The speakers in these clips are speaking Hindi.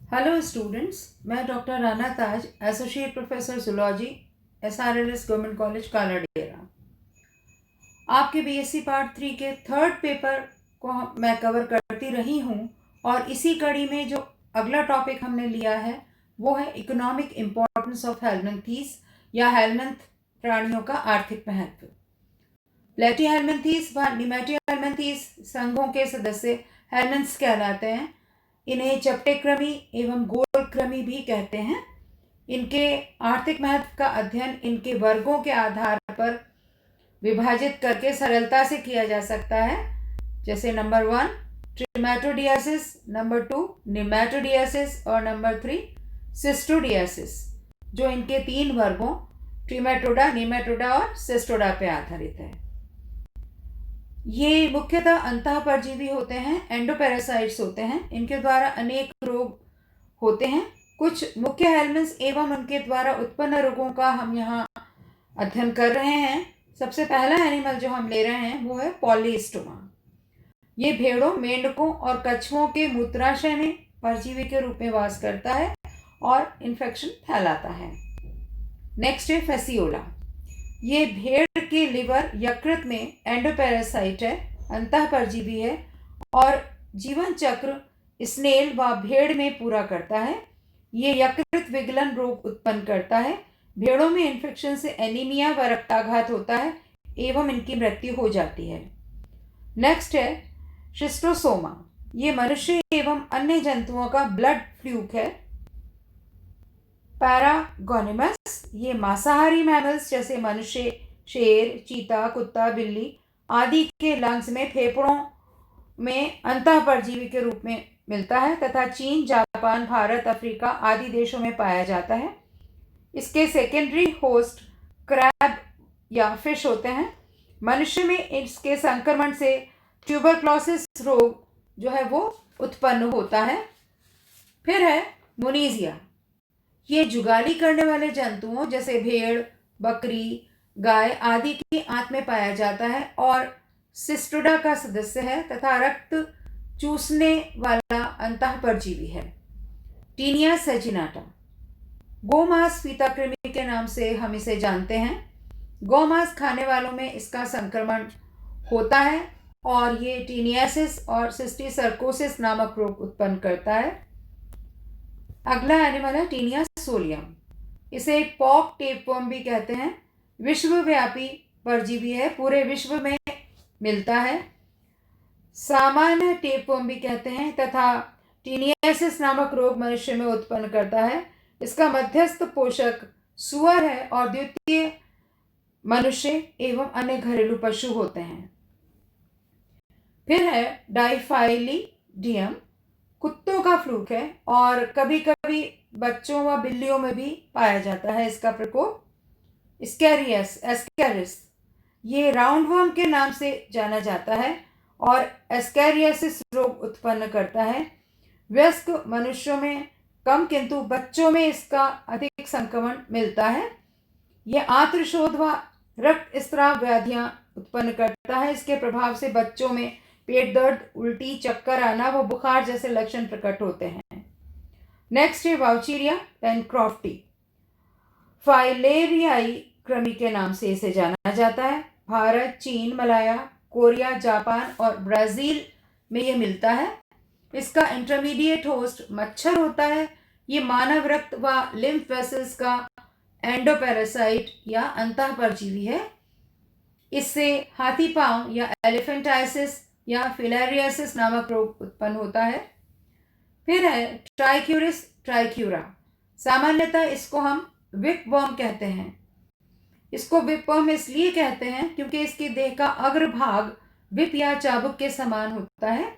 हेलो स्टूडेंट्स, मैं doctor Rana Taj, associate professor zoology, SRLS government college Kaladera. आपके बीएससी पार्ट 3 के थर्ड पेपर को मैं कवर करती रही हूँ और इसी कड़ी में जो अगला टॉपिक हमने लिया है वो है इकोनॉमिक इम्पोर्टेंस ऑफ हेलमिंथीज या हेलमिंथ प्राणियों का आर्थिक महत्व। प्लेटीहेलमिंथीज व निमेटीहेलमिंथीज संघों के सदस्य हेलमिंथ्स कहलाते हैं। इन्हें चपटेक्रमी एवं गोलक्रमी भी कहते हैं। इनके आर्थिक महत्व का अध्ययन इनके वर्गों के आधार पर विभाजित करके सरलता से किया जा सकता है। जैसे नंबर 1 ट्रिमेटोडियासिस, नंबर 2 निमेटोडियासिस और नंबर 3 सिस्टोडियासिस, जो इनके 3 वर्गों ट्रिमेटोडा, निमेटोडा और सिस्टोडा पे आधारित है। ये मुख्यतः अंतःपरजीवी होते हैं, एंडोपैरासाइट्स होते हैं। इनके द्वारा अनेक रोग होते हैं। कुछ मुख्य हेलमिंथ्स एवं उनके द्वारा उत्पन्न रोगों का हम यहाँ अध्ययन कर रहे हैं। सबसे पहला एनिमल जो हम ले रहे हैं वो है पॉलीस्टोमा। ये भेड़ों, मेंढकों और कछुओं के मूत्राशय में परजीवी के रूप में वास करता है और इन्फेक्शन फैलाता है। नेक्स्ट है फेसियोला। ये भेड़ के लिवर यकृत में एंडोपैरासाइट है, अंतःपरजीवी है और जीवन चक्र स्नेल व भेड़ में पूरा करता है। ये यकृत विगलन रोग उत्पन्न करता है। भेड़ों में इन्फेक्शन से एनीमिया व रक्ताघात होता है एवं इनकी मृत्यु हो जाती है। नेक्स्ट है शिस्टोसोमा। ये मनुष्य एवं अन्य जंतुओं का ब्लड फ्लूक है। पैरागोनिमस। ये मांसाहारी मैमल्स जैसे मनुष्य, शेर, चीता, कुत्ता, बिल्ली आदि के लंग्स में, फेफड़ों में अंतःपरजीवी के रूप में मिलता है तथा चीन, जापान, भारत, अफ्रीका आदि देशों में पाया जाता है। इसके सेकेंडरी होस्ट क्रैब या फिश होते हैं। मनुष्य में इसके संक्रमण से ट्यूबरक्लोसिस रोग जो है वो उत्पन्न होता है। फिर है मुनीजिया। ये जुगाली करने वाले जंतुओं जैसे भेड़, बकरी, गाय आदि की आंत में पाया जाता है और सिस्टोडा का सदस्य है तथा रक्त चूसने वाला अंतःपरजीवी है। टीनिया सेचिनाटा। गोमांस पीताकृमि के नाम से हम इसे जानते हैं। गोमांस खाने वालों में इसका संक्रमण होता है और ये टीनियासिस और सिस्टिसर्कोसिस नामक रोग उत्पन्न करता है। अगला एनिमल है टीनिया सोलियम। इसे पॉक टेपवर्म भी कहते हैं। विश्वव्यापी परजीवी है, पूरे विश्व में मिलता है। सामान्य टेपवर्म भी कहते हैं तथा टीनियासिस नामक रोग मनुष्य में उत्पन्न करता है। इसका मध्यस्थ पोषक सुअर है और द्वितीय मनुष्य एवं अन्य घरेलू पशु होते हैं। फिर है डाइफाइलिडियम। कुत्तों का फ्लूक है और कभी कभी बच्चों व बिल्लियों में भी पाया जाता है इसका प्रकोप। एस्केरिस। ये राउंडवर्म के नाम से जाना जाता है और एस्केरियासिस रोग उत्पन्न करता है। वयस्क मनुष्यों में कम किंतु बच्चों में इसका अधिक संक्रमण मिलता है। यह आंत्रशोथ व रक्त स्राव व्याधियां उत्पन्न करता है। इसके प्रभाव से बच्चों में पेट दर्द, उल्टी, चक्कर आना व बुखार जैसे लक्षण प्रकट होते हैं। नेक्स्ट है वाउचीरिया पेनक्रॉफ्टी। फाइलेरियाई क्रमी के नाम से इसे जाना जाता है। भारत, चीन, मलाया, कोरिया, जापान और ब्राज़ील में ये मिलता है। इसका इंटरमीडिएट होस्ट मच्छर होता है। ये मानव रक्त व लिम्फ वेसल्स का एंडोपैरासाइट या अंतःपरजीवी है। इससे हाथी पांव या एलिफेंटाइसिस या फिलेरियासिस नामक रोग उत्पन्न होता है। फिर है ट्राइक्यूरिस ट्राइक्यूरा। सामान्यतः इसको हम विपवर्म कहते हैं। इसको विपवर्म इसलिए कहते हैं क्योंकि इसके देह का अग्रभाग विप या चाबुक के समान होता है।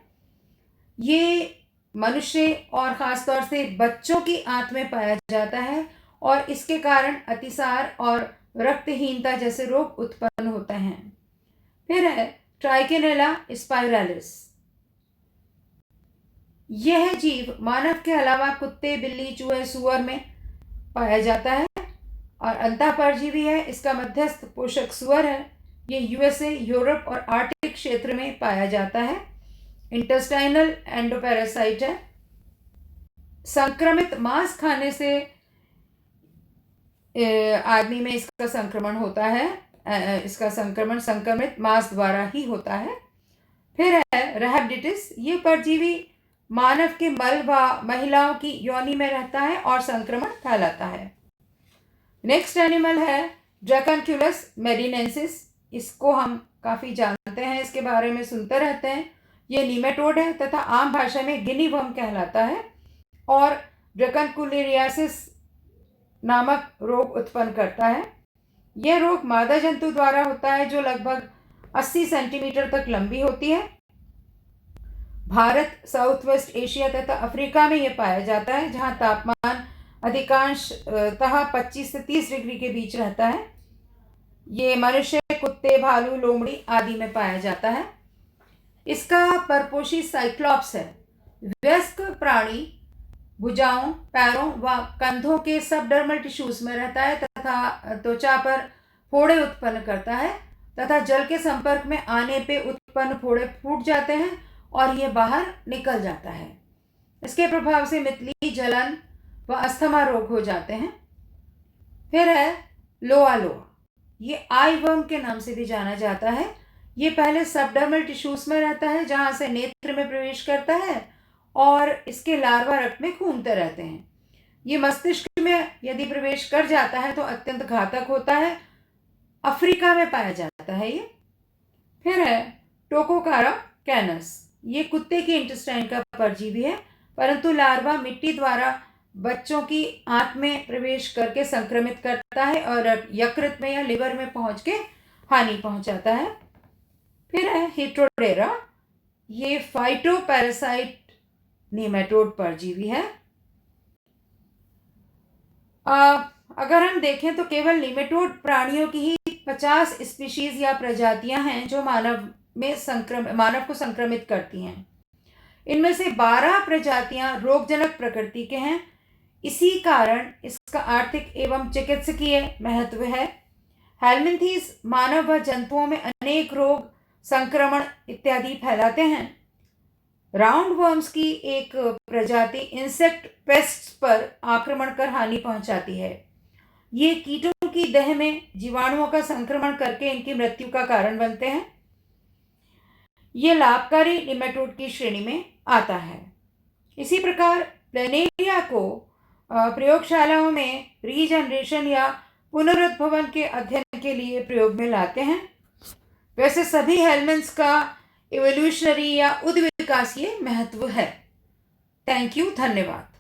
ये मनुष्य और खासतौर से बच्चों की आंत में पाया जाता है और इसके कारण अतिसार और रक्तहीनता जैसे रोग उत्पन्न होते हैं। फिर है ट्राइकेनेला स्पाइरालिस। यह जीव मानव के अलावा कुत्ते, बिल्ली, चूहे, सुअर में पाया जाता है और अंतःपरजीवी है। इसका मध्यस्थ पोषक सुअर है। ये यूएसए, यूरोप और आर्कटिक क्षेत्र में पाया जाता है। इंटेस्टाइनल एंडोपैरासाइट है। संक्रमित मांस खाने से आदमी में इसका संक्रमण होता है। इसका संक्रमण संक्रमित मांस द्वारा ही होता है। फिर है रैबिडिटिस। ये परजीवी मानव के मल व महिलाओं की योनि में रहता है और संक्रमण फैलाता है। नेक्स्ट एनिमल है ड्रैकनक्यूलस मेडिनेंसिस। इसको हम काफ़ी जानते हैं, इसके बारे में सुनते रहते हैं। ये नीमेटोड है तथा आम भाषा में गिनी वर्म कहलाता है और ड्रैकनक्यूलियासिस नामक रोग उत्पन्न करता है। यह रोग मादा जंतु द्वारा होता है जो लगभग 80 सेंटीमीटर तक लंबी होती है। भारत, साउथ वेस्ट एशिया तथा अफ्रीका में यह पाया जाता है, जहां तापमान अधिकांशतः 25 से 30 डिग्री के बीच रहता है। ये मनुष्य, कुत्ते, भालू, लोमड़ी आदि में पाया जाता है। इसका परपोषी साइक्लॉप्स है। वयस्क प्राणी भुजाओं, पैरों व कंधों के सबडर्मल टिश्यूज में रहता है तथा त्वचा पर फोड़े उत्पन्न करता है तथा जल के संपर्क में आने पे उत्पन्न फोड़े फूट जाते हैं और ये बाहर निकल जाता है। इसके प्रभाव से मितली, जलन व अस्थमा रोग हो जाते हैं। फिर है लोआ लोआ। ये आई वर्म के नाम से भी जाना जाता है। ये पहले सबडर्मल टिश्यूज में रहता है जहाँ से नेत्र में प्रवेश करता है और इसके लार्वा रक्त में घूमते रहते हैं। ये मस्तिष्क में यदि प्रवेश कर जाता है तो अत्यंत घातक होता है। अफ्रीका में पाया जाता है ये। फिर है टोकोकारा कैनस। ये कुत्ते की इंटेस्टाइन का परजीवी है, परंतु लार्वा मिट्टी द्वारा बच्चों की आंत में प्रवेश करके संक्रमित करता है और यकृत में या लिवर में पहुंच के हानि पहुंचाता है। फिर है हिट्रोडेरा। ये फाइटोपैरासाइट नेमेटोड परजीवी है। अगर हम देखें तो केवल नेमेटोड प्राणियों की ही 50 स्पीशीज या प्रजातियां हैं जो मानव को संक्रमित करती हैं। इनमें से 12 प्रजातियां रोगजनक प्रकृति के हैं। इसी कारण इसका आर्थिक एवं चिकित्सकीय महत्व है। हेलमिंथीज मानव व जंतुओं में अनेक रोग, संक्रमण इत्यादि फैलाते हैं। राउंड वर्म्स की एक प्रजाति इंसेक्ट पेस्ट्स पर आक्रमण कर हानि पहुंचाती है। ये कीटों की देह में जीवाणुओं का संक्रमण करके इनकी मृत्यु का कारण बनते हैं। ये लाभकारी निमेटोड की श्रेणी में आता है। इसी प्रकार प्लेनेरिया को प्रयोगशालाओं में रीजनरेशन या पुनरुद्भवन के अध्ययन के लिए प्रयोग में लाते हैं। वैसे सभी हेलमिंथ्स का इवोल्यूशनरी या उद्विकासीय महत्व है। थैंक यू, धन्यवाद।